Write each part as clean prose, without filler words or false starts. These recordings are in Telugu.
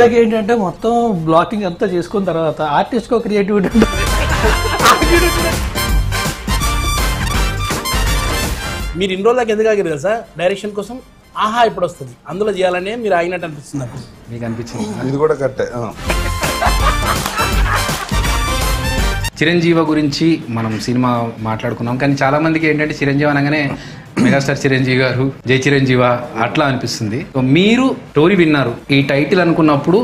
ఏంటంటే మొత్తం బ్లాకింగ్ అంతా చేసుకున్న తర్వాత ఆర్టిస్ట్ కో క్రియేటివిటీ మీరు ఇన్ని రోజులకి ఎందుకు ఆగారు కదా సార్ డైరెక్షన్ కోసం ఆహా ఇప్పుడు వస్తుంది అందులో చేయాలనే మీరు ఆగినట్టు అనిపిస్తుంది నాకు. మీకు అనిపించింది ఇది కూడా కట్టే చిరంజీవి గురించి మనం సినిమా మాట్లాడుకున్నాం, కానీ చాలా మందికి ఏంటంటే చిరంజీవి అనగానే మెగాస్టార్ చిరంజీవి గారు, జై చిరంజీవా అట్లా అనిపిస్తుంది. సో మీరు స్టోరీ విన్నారు, ఈ టైటిల్ అనుకున్నప్పుడు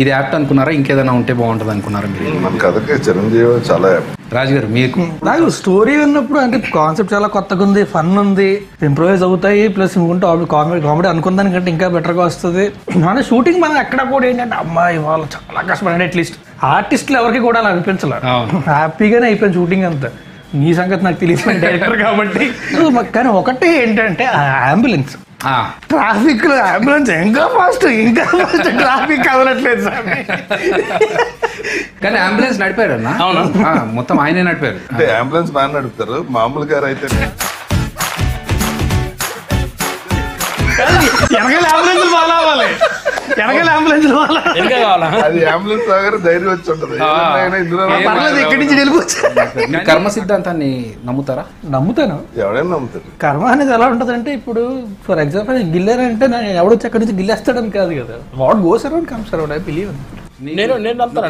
ఇది యాప్ట్ అనుకున్నారా, ఇంకేదైనా ఉంటే బాగుంటుంది అనుకున్నారా మీరు? మన కథకే చిరంజీవి చాలా రాజు గారు మీకు నాకు స్టోరీ విన్నప్పుడు అంటే కాన్సెప్ట్ చాలా కొత్తగా ఉంది, ఫన్ ఉంది, ఇంప్రూవైజ్ అవుతాయి, ప్లస్ ఇంకుంటే కామెడీ కామెడీ అనుకున్న దానికంటే ఇంకా బెటర్గా వస్తుంది. అంటే షూటింగ్ మనం ఎక్కడ కూడా ఏంటంటే అమ్మాయి వాళ్ళు చాలా కష్టపడి అట్లీస్ట్ ఆర్టిస్టులు ఎవరికి కూడా అలా అనిపించలేదు, హ్యాపీగానే అయిపోయింది షూటింగ్ అంతా. నీ సంగతి నాకు తెలిసిన డైరెక్టర్ కాబట్టి. కానీ ఒకటే ఏంటంటే అంబులెన్స్ ట్రాఫిక్ లో అంబులెన్స్ ఇంకా ఫాస్ట్ ట్రాఫిక్ కదలట్లేదు సార్. కానీ అంబులెన్స్ నడిపారు అన్న, మొత్తం ఆయనే నడిపారు. అంటే అంబులెన్స్ బాగా నడుపుతారు, మామూలు గారు అయితే వెనకాల అంబులెన్స్ బాగా అవ్వాలి, వెనకాల అంబులెన్స్ అది అంబులెన్స్ దగ్గర ధైర్యం వచ్చి ఉంటది. పర్లేదు ఇక్కడి నుంచి వెళ్ళిపోవచ్చు. కర్మ సిద్ధాంతాన్ని నమ్ముతారా? నమ్ముతాను. ఎవడైనా నమ్ముతారు. కర్మ అనేది ఎలా ఉంటుంది అంటే, ఇప్పుడు ఫర్ ఎగ్జాంపుల్ గిల్లారంటే నేను ఎవడొచ్చి అక్కడి నుంచి గిల్లేస్తాడని కాదు కదా, what goes around comes around. I believe నేను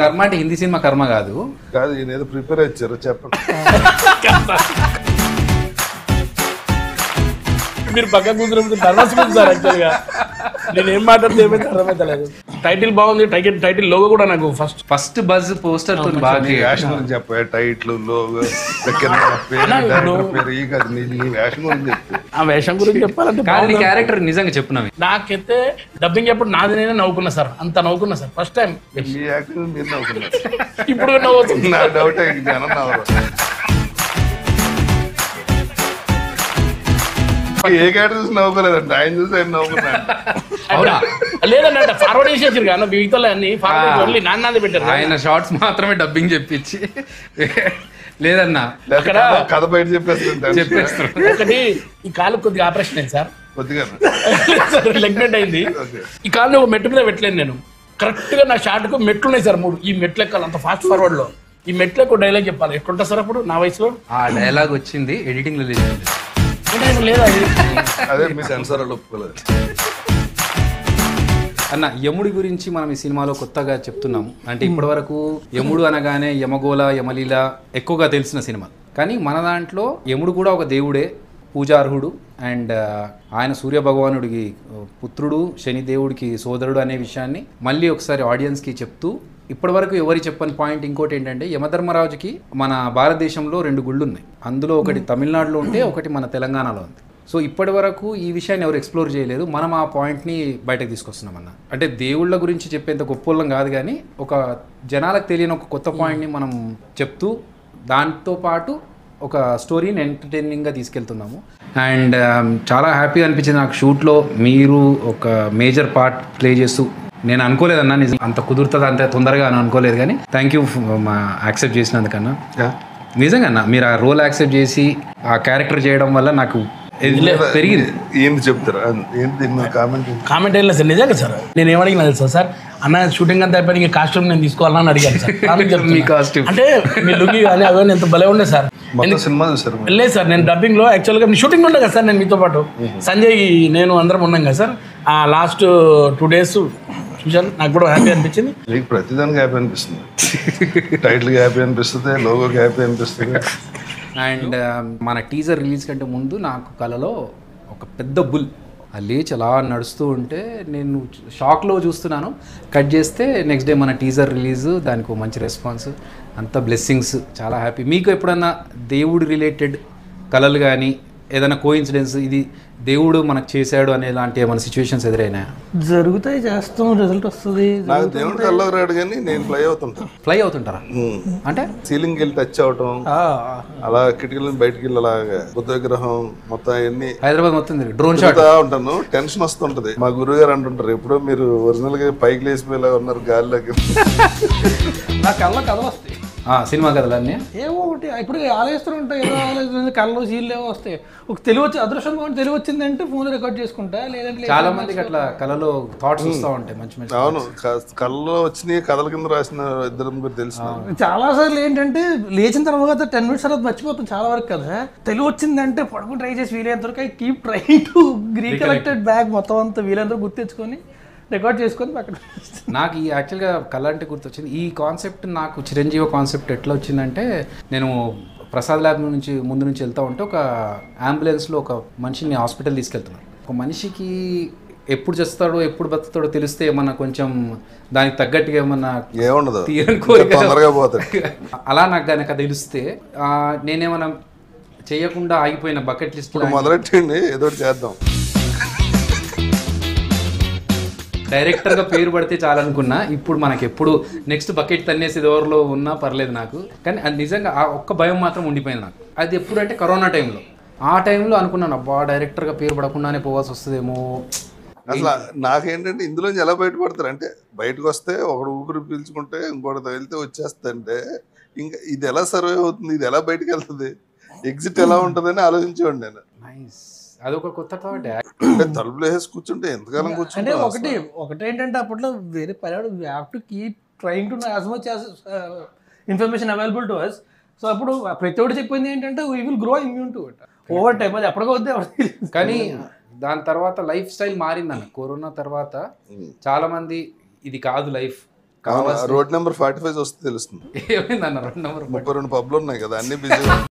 కర్మ అంటే హిందీ సినిమా కర్మ కాదు. కాదు ఈయన ఏదో ప్రిపేర్ ఇచ్చారు చెప్పండి. మీరు పక్క కూర్చున్నప్పుడు నర్వస్ సార్ యాక్చువల్గా నేను ఏం మాట్లాడితే ఏమైతే అర్థమైతలేదు. టైటిల్ బాగుంది, టైటిల్ లోగో కూడా నాకు ఫస్ట్ బజ్ పోస్టర్ తో బాగా వేషం గురించి చెప్పే టైట్లు లోగో పేరు ఈ కాదు, నీ వేషం గురించి చెప్పు. ఆ వేషం గురించి చెప్పాలంటే క్యారెక్టర్ నిజంగా చెప్పున్నావి. నాకైతే డబ్బింగ్ ఎప్పుడు నాది నేనే నవ్వుకున్నా సార్, అంత నవ్వుకున్నా సార్ ఫస్ట్ టైం. మీ యాక్టింగ్ మీరు నవ్వుకున్నారు, ఇప్పుడు నవ్వుతుంది. నా డౌట్ జనం నవ్వరు. ఏ క్యారెక్టర్ నవ్వుకోలేదండి, ఆయన చూసి ఆయన నవ్వుకున్నాను. లేదండి అంటే ఫార్వర్డ్ చేసేసారు కానీ మిగతా అన్ని ఫార్వర్డ్ ఓన్లీ నాన్నది పెట్టారు. ఆయన షార్ట్స్ మాత్రమే డబ్బింగ్ చెప్పించి లేదన్నా కథ బయట చెప్పేస్తారు. ఒకటి ఈ కాలు కొద్దిగా ఆపరేషన్ అయింది సార్, కొద్దిగా లెగ్నెంట్ అయింది. ఈ కాలు ఒక మెట్టు మీద పెట్టలేను నేను, కరెక్ట్ గా నా షార్ట్ కు మెట్లు ఉన్నాయి సార్ 3. ఈ మెట్లు ఎక్కాలి అంత ఫాస్ట్ ఫార్వర్డ్ లో, ఈ మెట్లు ఎక్కువ డైలాగ్ చెప్పాలి. ఎట్లుంటా సార్ అప్పుడు నా వయసులో ఆ డైలాగ్ వచ్చింది ఎడిటింగ్ లో లేదా అదే మీ సెన్సార్ ఒప్పుకోలేదు అన్న. యముడి గురించి మనం ఈ సినిమాలో కొత్తగా చెప్తున్నాము. అంటే ఇప్పటి వరకు యముడు అనగానే యమగోళ, యమలీల ఎక్కువగా తెలిసిన సినిమా, కానీ మన దాంట్లో యముడు కూడా ఒక దేవుడే, పూజార్హుడు. అండ్ ఆయన సూర్య భగవానుడికి పుత్రుడు, శనిదేవుడికి సోదరుడు అనే విషయాన్ని మళ్ళీ ఒకసారి ఆడియన్స్కి చెప్తూ, ఇప్పటి వరకు ఎవరికి చెప్పని పాయింట్ ఇంకోటి ఏంటంటే, యమధర్మరాజుకి మన భారతదేశంలో 2 గుళ్ళు ఉన్నాయి. అందులో ఒకటి తమిళనాడులో ఉంటే ఒకటి మన తెలంగాణలో ఉంది. సో ఇప్పటి వరకు ఈ విషయాన్ని ఎవరు ఎక్స్ప్లోర్ చేయలేదు, మనం ఆ పాయింట్ని బయటకు తీసుకొస్తున్నాం అన్న. అంటే దేవుళ్ళ గురించి చెప్పేంత గొప్పలం కాదు, కానీ ఒక జనాలకు తెలియని ఒక కొత్త పాయింట్ని మనం చెప్తూ దాంతో పాటు ఒక స్టోరీని ఎంటర్టైనింగ్గా తీసుకెళ్తున్నాము. అండ్ చాలా హ్యాపీ అనిపించింది నాకు షూట్లో మీరు ఒక మేజర్ పార్ట్ ప్లే చేస్తూ. నేను అనుకోలేదన్నా నిజం అంత కుదురుతుంది అంత తొందరగా అని అనుకోలేదు, కానీ థ్యాంక్ యూ మా యాక్సెప్ట్ చేసినందుకన్నా. నిజంగా అన్న మీరు ఆ రోల్ యాక్సెప్ట్ చేసి ఆ క్యారెక్టర్ చేయడం వల్ల నాకు పెరిగింది. ఏంటి చెప్తారా, ఏంటి కామెంట్ ఏం లేదు సార్. నిజంగా సార్ నేను ఏమడిగినా తెలుసా సార్, అన్న షూటింగ్ అంతా అయిపోయి ఇంకా కాస్ట్యూమ్ నేను తీసుకోవాలని అడిగాను సార్. మీ కాస్ట్యూమ్ అంటే మీ లుంగి కానీ అవన్నీ ఎంత భలే ఉండే సార్. సినిమా చూసారు? లేదు సార్, నేను డబ్బింగ్ లో యాక్చువల్గా షూటింగ్ ఉండే కదా సార్, నేను మీతో పాటు సంజయ్ నేను అందరం ఉన్నాం కదా సార్. ఆ లాస్ట్ 2 days చూశాను, నాకు కూడా హ్యాపీ అనిపించింది. మీకు ప్రతిదానికి హ్యాపీ అనిపిస్తుంది, టైటిల్ హ్యాపీ అనిపిస్తుంది, లోగోకి హ్యాపీ అనిపిస్తుంది. అండ్ మన టీజర్ రిలీజ్ కంటే ముందు నాకు కలలో ఒక పెద్ద బుల్ లేచి అలా నడుస్తూ ఉంటే నేను షాక్లో చూస్తున్నాను. కట్ చేస్తే నెక్స్ట్ డే మన టీజర్ రిలీజ్, దానికి మంచి రెస్పాన్స్, అంత బ్లెస్సింగ్స్, చాలా హ్యాపీ. మీకు ఎప్పుడన్నా దేవుడు రిలేటెడ్ కళలు కానీ ఏదైనా కోఇన్సిడెన్స్ ఇది దేవుడు మనకు చేశాడు అనే లాంటి ఏమైనా సిచ్యువేషన్స్ ఎదురైనా? జరుగుతాయి, చేస్తాం, రిజల్ట్ వస్తుంది. నాకు దేవుడు కళ్ళకు రాడు, కానీ నేను ఫ్లై అవుతుంటారా? అంటే సీలింగ్ వెళ్ళి టచ్ అవటం, అలా కిటికీల బయటికి వెళ్ళి అలాగా బుద్ధ విగ్రహం మొత్తం అన్ని హైదరాబాద్ మొత్తం డ్రోన్ షాట్ ఉంటాను. టెన్షన్ వస్తుంటది. మా గురువు గారు అంటుంటారు, ఎప్పుడో మీరు ఒరిజినల్ గా పైకి లేసిపోయేలా ఉన్నారు గాలిలోకి. నా కళ్ళ కథ వస్తాయి. సినిమా కథలన్నీ ఏవో ఒకటి ఇప్పుడు ఆలోచిస్తూ ఉంటాయి, ఏదో ఆలోచన కళ్ళు సీళ్ళు ఏవో వస్తాయి. ఒక తెలివి వచ్చి అదృష్టంగా తెలివి వచ్చిందంటే ఫోన్ రికార్డ్ చేసుకుంటా, లేదంటే చాలా మందికి అట్లా కళలో థాట్స్ వస్తూ ఉంటాయి మంచి మంచి. అవును, కళ్ళలో వచ్చినాయి కథల కింద రాసిన ఇద్దరు ముగ్గురు తెలుసు. చాలా సార్లు ఏంటంటే లేచిన తర్వాత 10 minutes తర్వాత మర్చిపోతాం చాలా వరకు కదా. తెలివి వచ్చిందంటే పడుకుని ట్రై చేసి వీలైనంత వరకు keep trying to recollected back మొత్తం అంతా వీలైనంత వరకు గుర్తెచ్చుకొని రికార్డ్ చేసుకొని పక్కన. నాకు ఈ యాక్చువల్గా కళ అంటే గుర్తొచ్చింది. ఈ కాన్సెప్ట్ నాకు చిరంజీవి కాన్సెప్ట్ ఎట్లా వచ్చిందంటే, నేను ప్రసాద్ ల్యాబ్ నుంచి ముందు నుంచి వెళ్తూ ఉంటే ఒక అంబులెన్స్లో ఒక మనిషిని హాస్పిటల్ తీసుకెళ్తున్నాను. ఒక మనిషికి ఎప్పుడు చేస్తాడో ఎప్పుడు బతుకుతాడో తెలిస్తే ఏమన్నా కొంచెం దానికి తగ్గట్టుగా ఏమన్నా ఏముండదు, తీరని కోరిక తొందరగా పోతాడు. అలా నాకు కనుక తెలిస్తే నేనేమన్నా చేయకుండా ఆగిపోయిన బకెట్ లిస్ట్ మొదలెట్టండి, ఏదో ఒకటి చేద్దాం. డైరెక్టర్గా పేరు పడితే చాలనుకున్నా. ఇప్పుడు మనకి ఎప్పుడు నెక్స్ట్ బకెట్ తన్నేసి ఎవరిలో ఉన్నా పర్లేదు నాకు, కానీ అది నిజంగా ఆ ఒక్క భయం మాత్రం ఉండిపోయింది నాకు. అది ఎప్పుడు అంటే కరోనా టైంలో. ఆ టైంలో అనుకున్నాను, అబ్బా డైరెక్టర్గా పేరు పడకుండానే పోవాల్సి వస్తుందేమో. అసలు నాకేంటంటే ఇందులోంచి ఎలా బయటపడతారు అంటే, బయటకు వస్తే ఒకడు ఊపిరి పీల్చుకుంటే ఇంకోటి తగిలితే వచ్చేస్తుంటే ఇంకా ఇది ఎలా సర్వే అవుతుంది, ఇది ఎలా బయటకు వెళ్తుంది, ఎగ్జిట్ ఎలా ఉంటుందని ఆలోచించేవాడు నేను. నైస్, అదొక కొత్త థాట్. అంటే తలుపులు వేసి కూర్చుంటే ఎంతకాలం అంటే కూర్చుంటే ఒకటి ఏంటంటే అప్పట్లో వేరే పర్యాడు we have to keep trying to as much as information available to us. So అప్పుడు ప్రతి ఒక్కటి చెప్పింది ఏంటంటే we will grow immune to it over time. అది ఎప్పటికో వద్దే. కానీ దాని తర్వాత లైఫ్ స్టైల్ మారిందన్న. కరోనా తర్వాత చాలా మంది ఇది కాదు లైఫ్, రోడ్ నెంబర్ 45 వస్తే తెలుస్తుంది. ఏమైందన్న రోడ్ నెంబర్ 32 పబ్లు ఉన్నాయి కదా, అన్ని బిజీ.